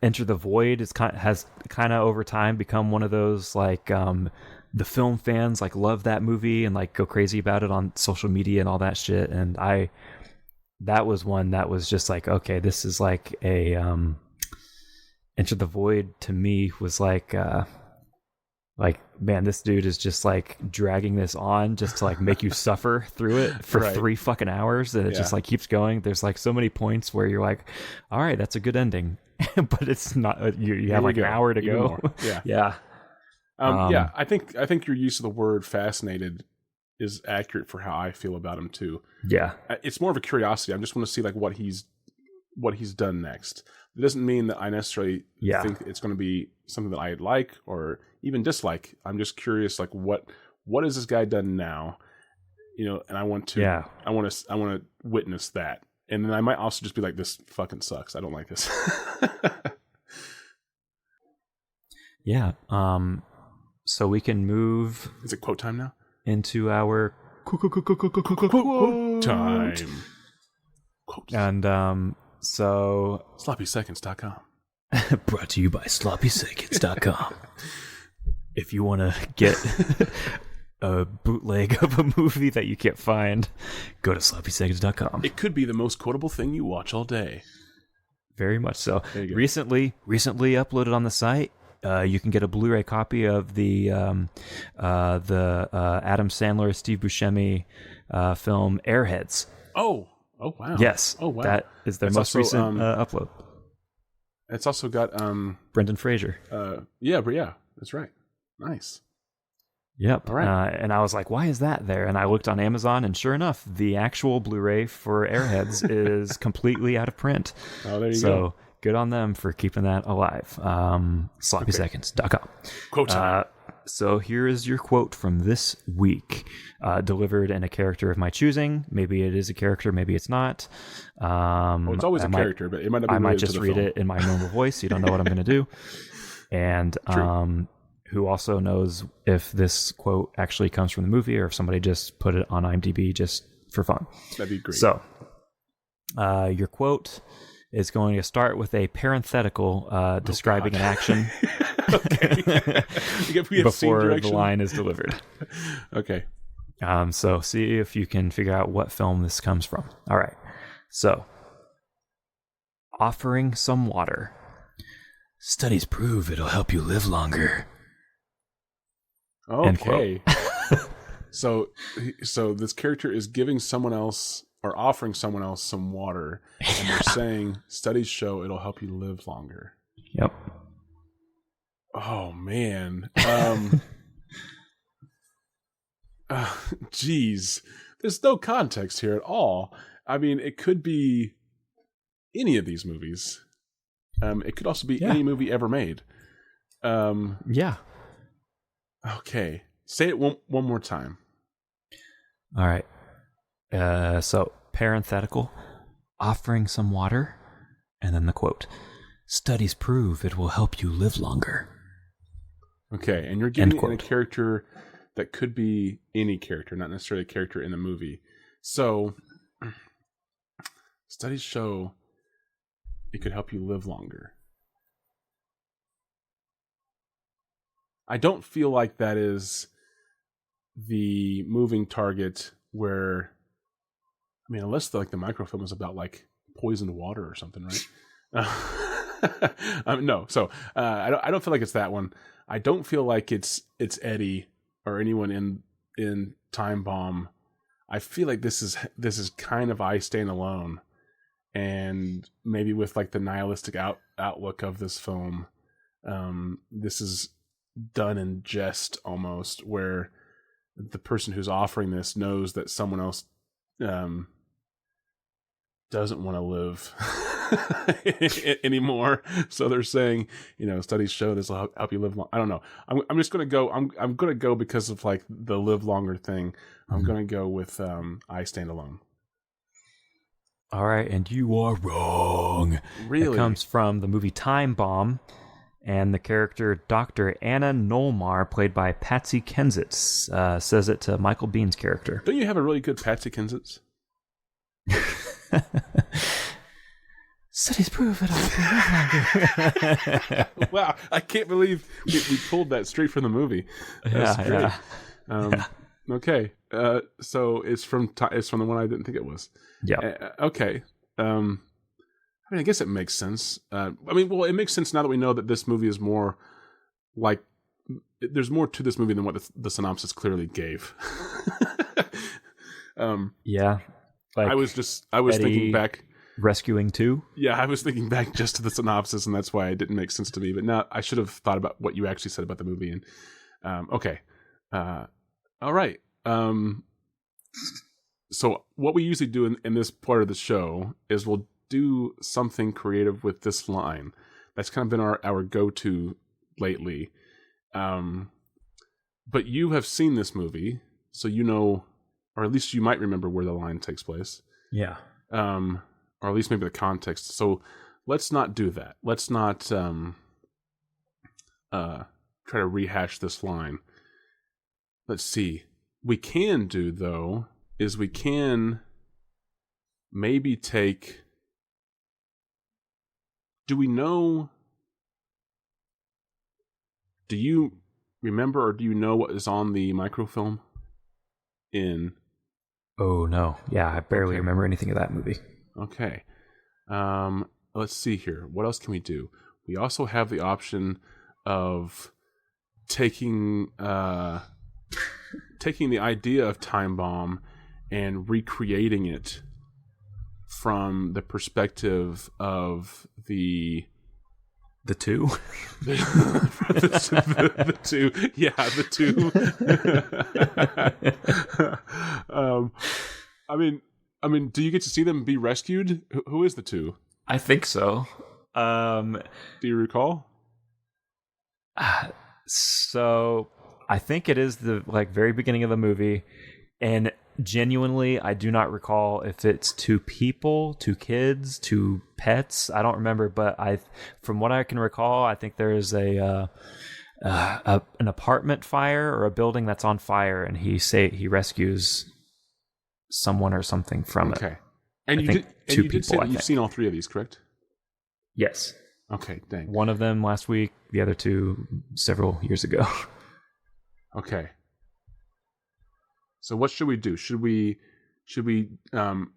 Enter the Void has kind of over time become one of those like the film fans like love that movie and like go crazy about it on social media and all that shit. And that was one that was just like, okay, this is like a Enter the Void to me was like like, man, this dude is just like dragging this on just to like make you suffer through it for 3 fucking hours, and it just like keeps going. There's like so many points where you're like, all right, that's a good ending, but it's not. You have like an hour to go. Yeah. I think your use of the word fascinated is accurate for how I feel about him too. Yeah, it's more of a curiosity. I just want to see like what he's done next. It doesn't mean that I necessarily think it's going to be something that I like or even dislike. I'm just curious, like what has this guy done now? And I want to witness that. And then I might also just be like, this fucking sucks. I don't like this. Yeah. So we can move. Is it quote time now? Into our quote time. Quotes. And so sloppyseconds.com. Brought to you by sloppyseconds.com. If you want to get a bootleg of a movie that you can't find, go to sloppyseconds.com. It could be the most quotable thing you watch all day. Very much so. Recently uploaded on the site. You can get a Blu-ray copy of the Adam Sandler, Steve Buscemi film Airheads. Oh wow! Yes. Oh wow! That is their most recent upload. It's also got Brendan Fraser. Yeah, that's right. Nice. Yep. All right. And I was like, why is that there? And I looked on Amazon, and sure enough, the actual Blu-ray for Airheads is completely out of print. Oh, there you go. So good on them for keeping that alive. Sloppyseconds.com. Quote time. So here is your quote from this week, delivered in a character of my choosing. Maybe it is a character, maybe it's not. It's always a character, but it might not be. I might just read it in my normal voice. You don't know what I'm going to do. And who also knows if this quote actually comes from the movie or if somebody just put it on IMDb just for fun. That'd be great. So your quote is going to start with a parenthetical describing an action before the line is delivered. Okay. So see if you can figure out what film this comes from. All right. So, offering some water. Studies prove it'll help you live longer. Okay. So this character is giving someone else or offering someone else some water, and they're saying studies show it'll help you live longer. Yep. Oh man. Geez, there's no context here at all. I mean, it could be any of these movies. It could also be any movie ever made. Yeah. Okay. Say it one more time. All right. So, parenthetical, offering some water, and then the quote. Studies prove it will help you live longer. Okay, and you're giving it in a character that could be any character, not necessarily a character in the movie. So, studies show it could help you live longer. I don't feel like that is the moving target where, I mean, unless the microfilm is about like poisoned water or something, right? No. So I don't feel like it's that one. I don't feel like it's Eddie or anyone in Time Bomb. I feel like this is kind of I Stand Alone, and maybe with like the nihilistic outlook of this film, this is done in jest almost, where the person who's offering this knows that someone else doesn't want to live anymore, so they're saying, studies show this will help you live long. I don't know. I'm just gonna go. I'm gonna go because of like the live longer thing. I'm gonna go with I Stand Alone. All right, and you are wrong. Really? It comes from the movie Time Bomb, and the character Dr. Anna Nolmar, played by Patsy Kensit, says it to Michael Bihn's character. Don't you have a really good Patsy Kensit? Studies prove it all longer. Wow, I can't believe we pulled that straight from the movie. That's great. Yeah. Okay, so it's from the one I didn't think it was. Yeah. Okay. I mean, I guess it makes sense. It makes sense now that we know that this movie is more like there's more to this movie than what the synopsis clearly gave. Yeah. Like I was thinking back. Rescuing too? Yeah, I was thinking back just to the synopsis, and that's why it didn't make sense to me. But now I should have thought about what you actually said about the movie. And okay, all right. So what we usually do in this part of the show is we'll do something creative with this line. That's kind of been our go-to lately. But you have seen this movie, so you know, or at least you might remember where the line takes place. Yeah. Or at least maybe the context. So let's not do that. Let's not try to rehash this line. Let's see. We can do, though, is we can maybe take... Do you remember or do you know what is on the microfilm in... Oh, no. Yeah, I barely remember anything of that movie. Okay. Let's see here. What else can we do? We also have the option of taking the idea of Time Bomb and recreating it from the perspective of the two? the two. Yeah, the two. I mean, do you get to see them be rescued? Who is the two? I think so. Do you recall? So I think it is the very beginning of the movie, and genuinely, I do not recall if it's two people, two kids, two pets. I don't remember, but from what I can recall, I think there is an apartment fire or a building that's on fire, and he rescues someone or something from it. Okay, and you did say that you've seen all three of these, correct? Yes. Okay, dang. One of them last week, the other two several years ago. Okay. So what should we do? Should we come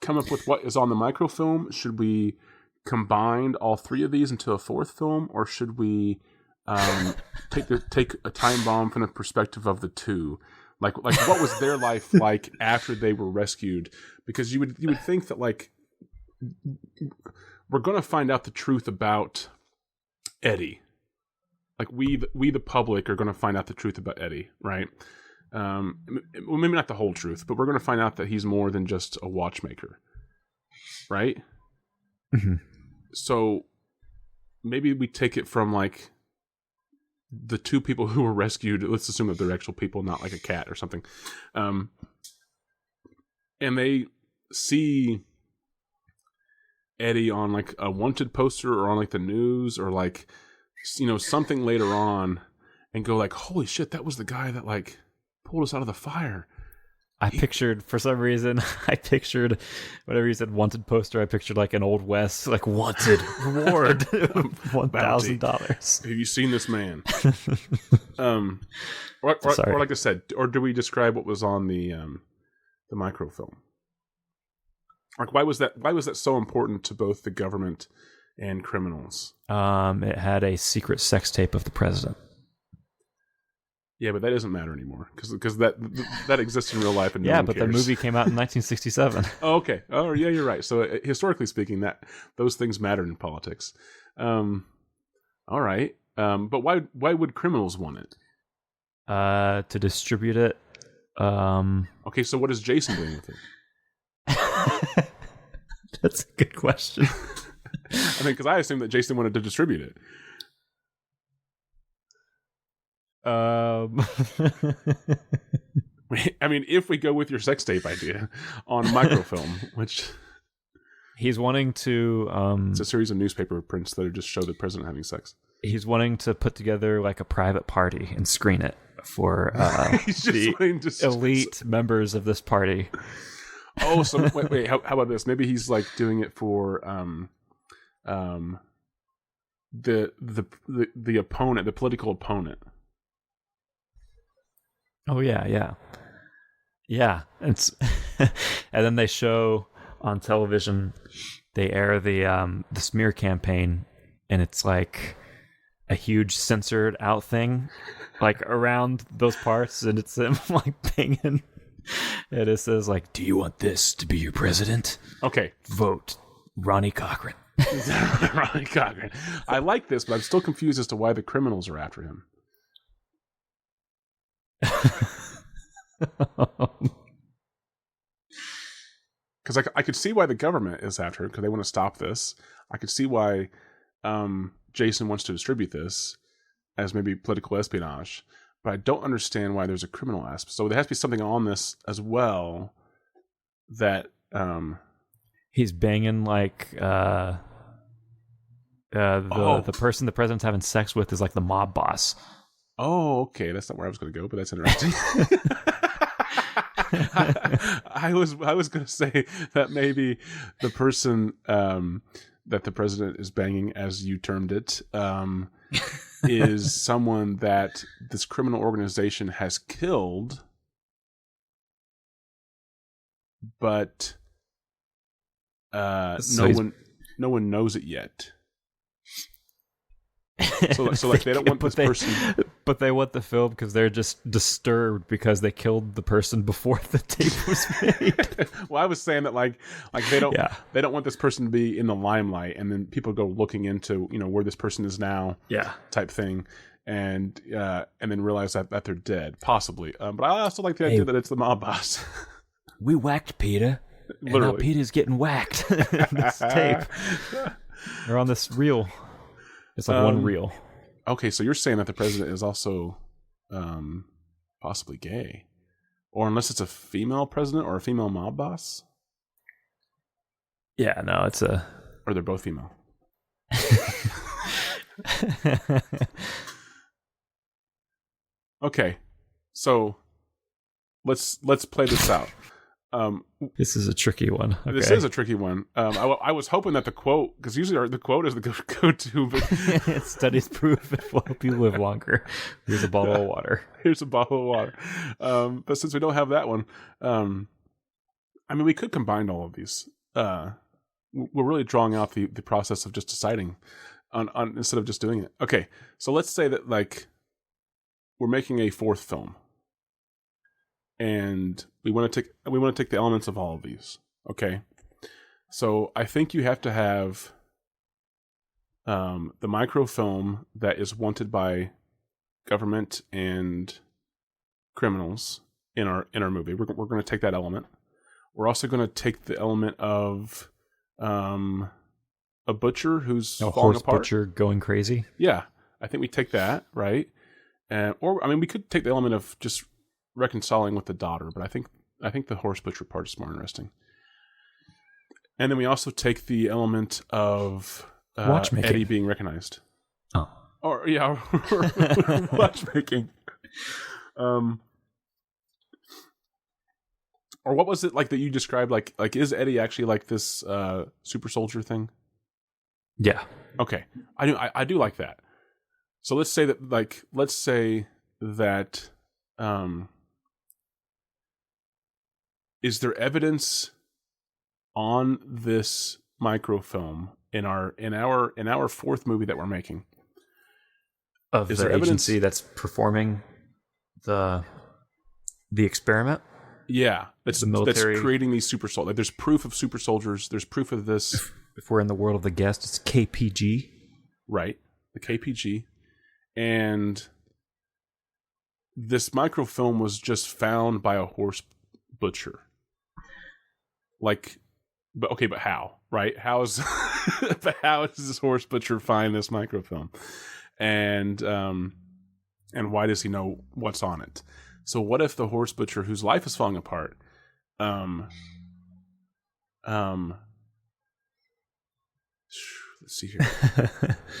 up with what is on the microfilm? Should we combine all three of these into a fourth film, or should we take a time bomb from the perspective of the two? Like what was their life like after they were rescued? Because you would think that we're going to find out the truth about Eddie. Like we the public are going to find out the truth about Eddie, right? Well, maybe not the whole truth, but we're going to find out that he's more than just a watchmaker, right? Mm-hmm. So maybe we take it from the two people who were rescued. Let's assume that they're actual people, not like a cat or something. And they see Eddie on a wanted poster or on the news or something later on, and go holy shit, that was the guy that pulled us out of the fire. For some reason, whatever you said, wanted poster. I pictured an Old West, wanted reward, $1,000. Have you seen this man? Or like I said, or do we describe what was on the microfilm? Why was that so important to both the government and criminals? It had a secret sex tape of the president. Yeah, but that doesn't matter anymore because that exists in real life and no one but cares. the movie came out in 1967. Oh, okay. Oh, yeah, you're right. So historically speaking, those things matter in politics. All right. But why would criminals want it? To distribute it. Okay, so what is Jason doing with it? That's a good question. Because I assumed that Jason wanted to distribute it. If we go with your sex tape idea on microfilm, which he's wanting to, it's a series of newspaper prints that just show the president having sex. He's wanting to put together a private party and screen it for the elite members of this party. Oh, so wait. How about this? Maybe he's doing it for the opponent, the political opponent. Oh yeah. It's and then they show on television. They air the smear campaign, and it's a huge censored out thing like around those parts, and it's him like banging, and it says like, "Do you want this to be your president? Okay, vote Ronnie Cochrane." Ronnie Cochrane. I like this, but I'm still confused as to why the criminals are after him. Because I could see why the government is after him, because they want to stop this. I could see why Jason wants to distribute this as maybe political espionage, but I don't understand why there's a criminal aspect. So there has to be something on this as well that he's banging like the person the president's having sex with is like the mob boss. Oh, okay. That's not where I was going to go, but that's interesting. I was going to say that maybe the person that the president is banging, as you termed it, is someone that this criminal organization has killed, but no one knows it yet. So like they don't want this person, but they want the film because they're just disturbed because they killed the person before the tape was made. Well, I was saying that like they don't want this person to be in the limelight, and then people go looking into where this person is now, type thing, and then realize that they're dead, possibly. But I also like the idea that it's the mob boss. We whacked Peter. Literally. And now Peter's getting whacked in this tape. They're on this reel. It's like one reel. Okay, so you're saying that the president is also possibly gay. Or unless it's a female president or a female mob boss? Yeah, no, it's a... Or they're both female. Okay, so let's play this out. This is a tricky one. Okay. This is a tricky one. I was hoping that the quote, because usually the quote is the go-to, but studies prove it will help you live longer. Here's a bottle of water. Here's a bottle of water. But since we don't have that one, I mean, we could combine all of these. We're really drawing out the process of just deciding on instead of just doing it. Okay, so let's say that like we're making a fourth film. And we want to take the elements of all of these. Okay, so I think you have to have the microfilm that is wanted by government and criminals in our movie. We're going to take that element. We're also going to take the element of a butcher who's falling apart. Butcher going crazy. Yeah, I think we take that, right? Or I mean, we could take the element of just reconciling with the daughter, but I think the horse butcher part is more interesting. And then we also take the element of Eddie being recognized. Oh, or watchmaking. Or what was it like that you described? Like is Eddie actually like this super soldier thing? Yeah. Okay, I do like that. So let's say that. Is there evidence on this microfilm in our fourth movie that we're making of the agency that's performing the experiment? Yeah, that's the military. That's creating these super soldiers. Like, there's proof of super soldiers. There's proof of this. If we're in the world of the guest, it's KPG, right? The KPG, and this microfilm was just found by a horse butcher. But how? Right? How does this horse butcher find this microfilm? And why does he know what's on it? So what if the horse butcher, whose life is falling apart, let's see here.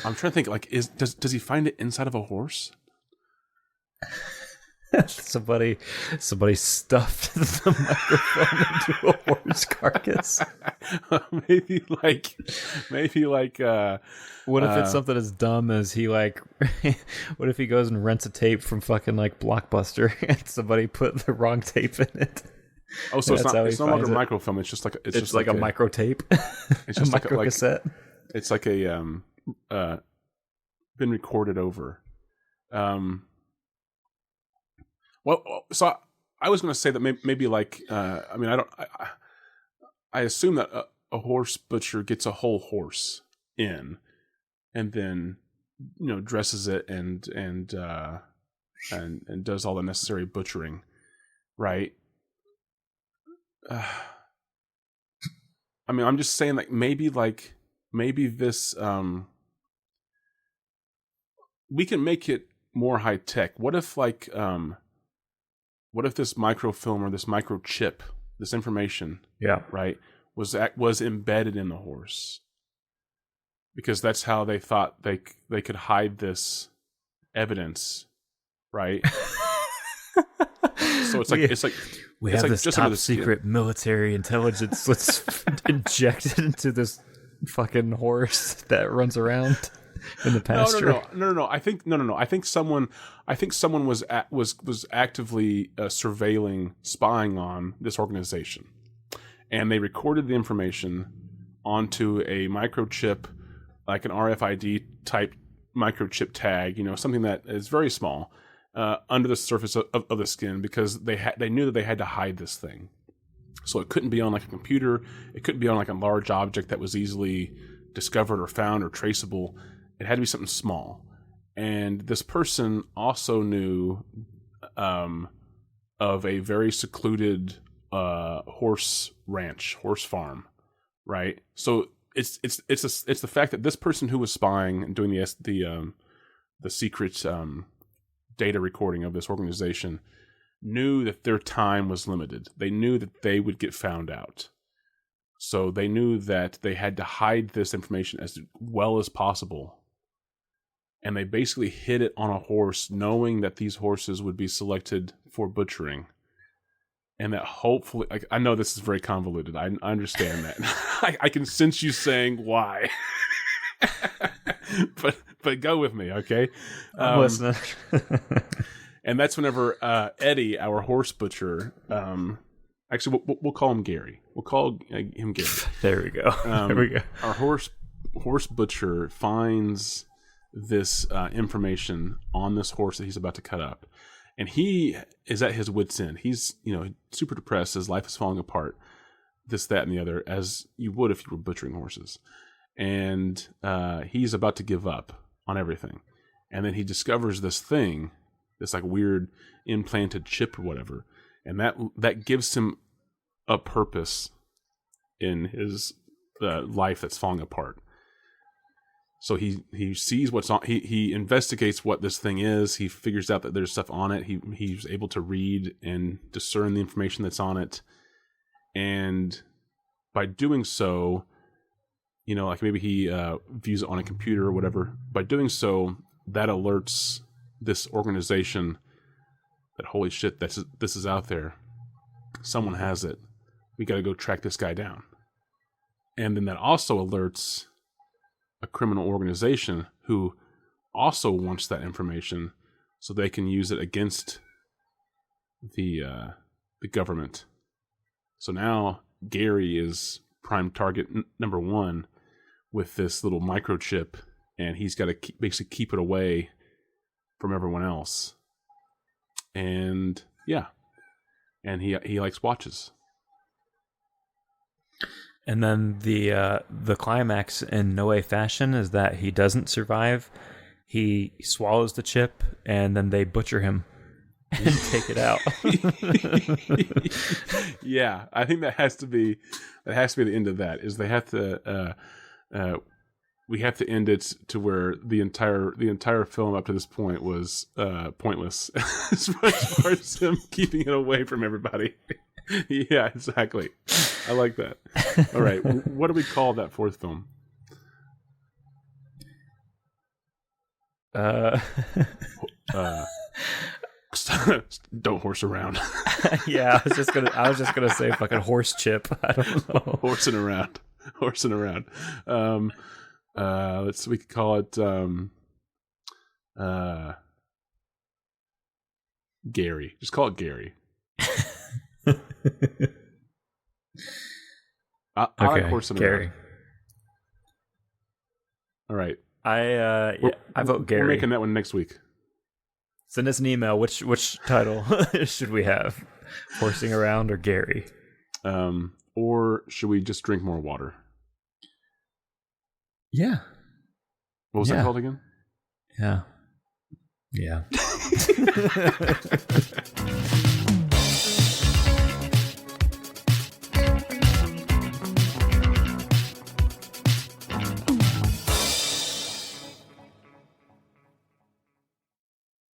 I'm trying to think. Like, does he find it inside of a horse? Somebody stuffed the microphone into a horse carcass. maybe like what if it's something as dumb as he like what if he goes and rents a tape from fucking like Blockbuster and somebody put the wrong tape in it? Oh, so it's no longer microfilm, it's just like a micro tape. It's just a micro cassette. It's like a been recorded over. Well, so I was going to say that maybe like I assume that a horse butcher gets a whole horse in, and then dresses it and does all the necessary butchering, right? I'm just saying maybe this we can make it more high tech. What if this microfilm or this microchip, this information, right, was embedded in the horse? Because that's how they thought they could hide this evidence, right? So it's like we have this top secret military intelligence. Let's inject it into this fucking horse that runs around in the pasture. No. I think someone was actively surveilling, spying on this organization, and they recorded the information onto a microchip, like an RFID type microchip tag, something that is very small, under the surface of the skin, because they knew that they had to hide this thing. So it couldn't be on like a computer. It couldn't be on like a large object that was easily discovered or found or traceable. It had to be something small. And this person also knew of a very secluded horse ranch, horse farm, right? So it's the fact that this person who was spying and doing the secret data recording of this organization knew that their time was limited. They knew that they would get found out. So they knew that they had to hide this information as well as possible. And they basically hid it on a horse, knowing that these horses would be selected for butchering. And that hopefully, I know this is very convoluted. I understand that. I can sense you saying why. but go with me, okay? I'm listening. And that's whenever Eddie, our horse butcher, actually we'll call him Gary. We'll call him Gary. There we go. There we go. Our horse butcher finds this information on this horse that he's about to cut up, and he is at his wit's end. He's super depressed. His life is falling apart. This, that, and the other, as you would if you were butchering horses. And he's about to give up on everything. And then he discovers this thing, this like weird implanted chip or whatever, and that gives him a purpose in his life that's falling apart. So he sees what's on. He investigates what this thing is. He figures out that there's stuff on it. He's able to read and discern the information that's on it, and by doing so, like maybe he views it on a computer or whatever. By doing so, that alerts this organization that holy shit, this is out there. Someone has it. We got to go track this guy down. And then that also alerts a criminal organization who also wants that information so they can use it against the government. So now Gary is prime target number one with this little microchip, and he's got to basically keep it away from everyone else. And yeah, and he likes watches. And then the climax in Noé fashion is that he doesn't survive. He swallows the chip, and then they butcher him and take it out. Yeah, I think that has to be the end of that. Is they have to we have to end it to where the entire film up to this point was pointless as far as him keeping it away from everybody. Yeah, exactly. I like that. All right, what do we call that fourth film? Don't horse around. Yeah, I was just gonna say fucking horse chip. I don't know. Horsing around. We could call it Gary. Just call it Gary. I like horsing Gary. around. All right. I vote Gary. We're making that one next week. Send us an email. Which title should we have? Horsing Around or Gary? Or should we just drink more water? Yeah. What was that called again? Yeah.